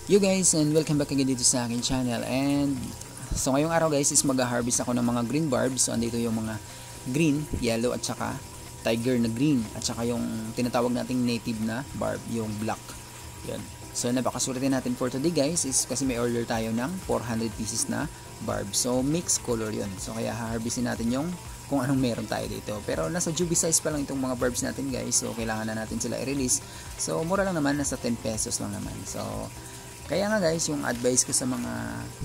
You guys, and welcome back again dito sa akin channel. And so ngayong araw guys is mag-harvest ako ng mga green barbs. So andito yung mga green, yellow at saka tiger na green at saka yung tinatawag nating native na barb, yung black. Yan. So napakaswerte natin for today guys is kasi may order tayo ng 400 pieces na barb. So mixed color yun. So kaya harvestin natin yung kung anong meron tayo dito. Pero nasa juvie size pa lang itong mga barbs natin guys. So kailangan na natin sila i-release. So mura lang naman, nasa 10 pesos lang naman. So kaya nga guys, yung advice ko sa mga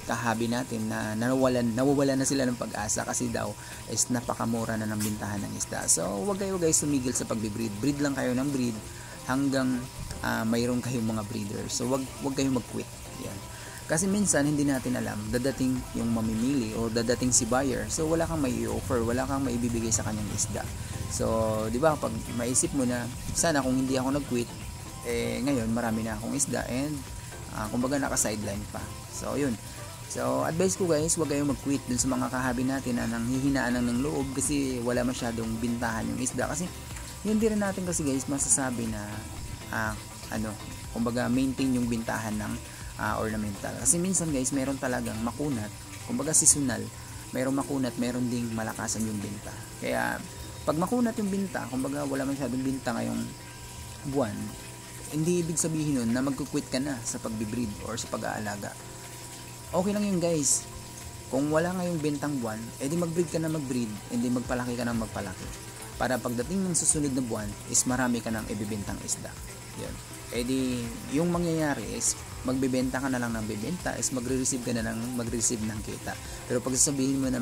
kahabi natin na nawawalan na sila ng pag-asa kasi daw is napakamura na ng bintahan ng isda. So wag kayo guys tumigil sa pagbe-breed. Breed lang kayo ng breed hanggang mayroon kayong mga breeders. So wag kayong mag-quit. Yan. Kasi minsan hindi natin alam, dadating yung mamimili o dadating si buyer. So wala kang mai-offer, wala kang maibibigay sa kanyang isda. So 'di ba pag maisip mo na sana kung hindi ako nag-quit, ngayon marami na akong isda and kumbaga naka-sideline pa. So yun. So advice ko guys, huwag kayong mag-quit dun sa mga kahabi natin na nanghihinaan lang ng loob kasi wala masyadong bintahan yung isda. Kasi hindi rin natin kasi guys masasabi na kumbaga maintain yung bintahan ng ornamental. Kasi minsan guys, meron talagang makunat, kumbaga seasonal. Merong makunat, meron ding malakasan yung binta. Kaya pag makunat yung binta, kumbaga wala masyadong binta ngayong buwan, hindi ibig sabihin nun na magkukwit ka na sa pagbe-breed or sa pag-aalaga. Okay lang yun guys. Kung wala ngayong bentang buwan, edi mag-breed ka na mag-breed, hindi magpalaki ka na magpalaki. Para pagdating ng susunod na buwan is marami ka nang ibibentang isda. Yun. Edi yung mangyayari is magbebenta ka na lang ng bebenta is magre-receive ka na ng magre-receive ng kita. Pero pag sasabihin mo na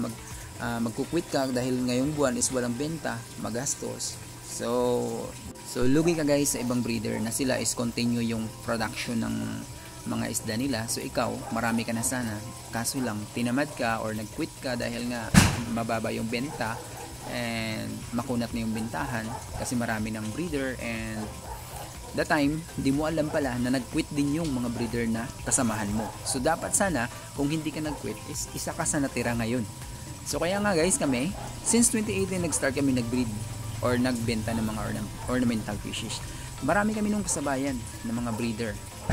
magkukwit ka dahil ngayong buwan is walang benta, magastos. So lugi ka guys sa ibang breeder na sila is continue yung production ng mga isda nila. So ikaw, marami ka na sana. Kaso lang, tinamad ka or nag-quit ka dahil nga mababa yung benta and makunat na yung bentahan kasi marami ng breeder and that time, hindi mo alam pala na nag-quit din yung mga breeder na kasamahan mo. So dapat sana, kung hindi ka nag-quit, is isa ka sa natira ngayon. So kaya nga guys kami, since 2018 nag-start kami nag-breed or nagbenta ng mga ornamental fishes. Marami kami nung kasabayan ng mga breeder.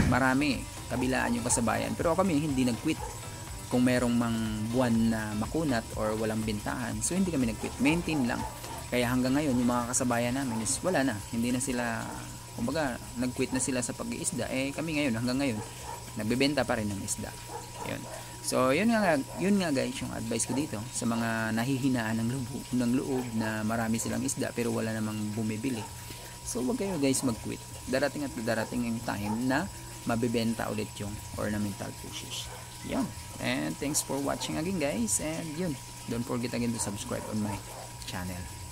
Marami, kabilaan yung kasabayan. Pero kami hindi nag-quit. Kung merong mang buwan na makunat or walang bintahan, so hindi kami nag-quit. Maintain lang. Kaya hanggang ngayon, yung mga kasabayan namin is wala na. Hindi na sila, kumbaga, nag-quit na sila sa pag-iisda. Kami ngayon, hanggang ngayon, nagbebenta pa rin ng isda. Yun. So yun nga guys yung advice ko dito sa mga nahihinaan ng loob na marami silang isda pero wala namang bumibili. So wag kayo guys mag-quit. Darating yung time na mabebenta ulit yung ornamental fishes. Yun. And thanks for watching again guys. And yun, don't forget again to subscribe on my channel.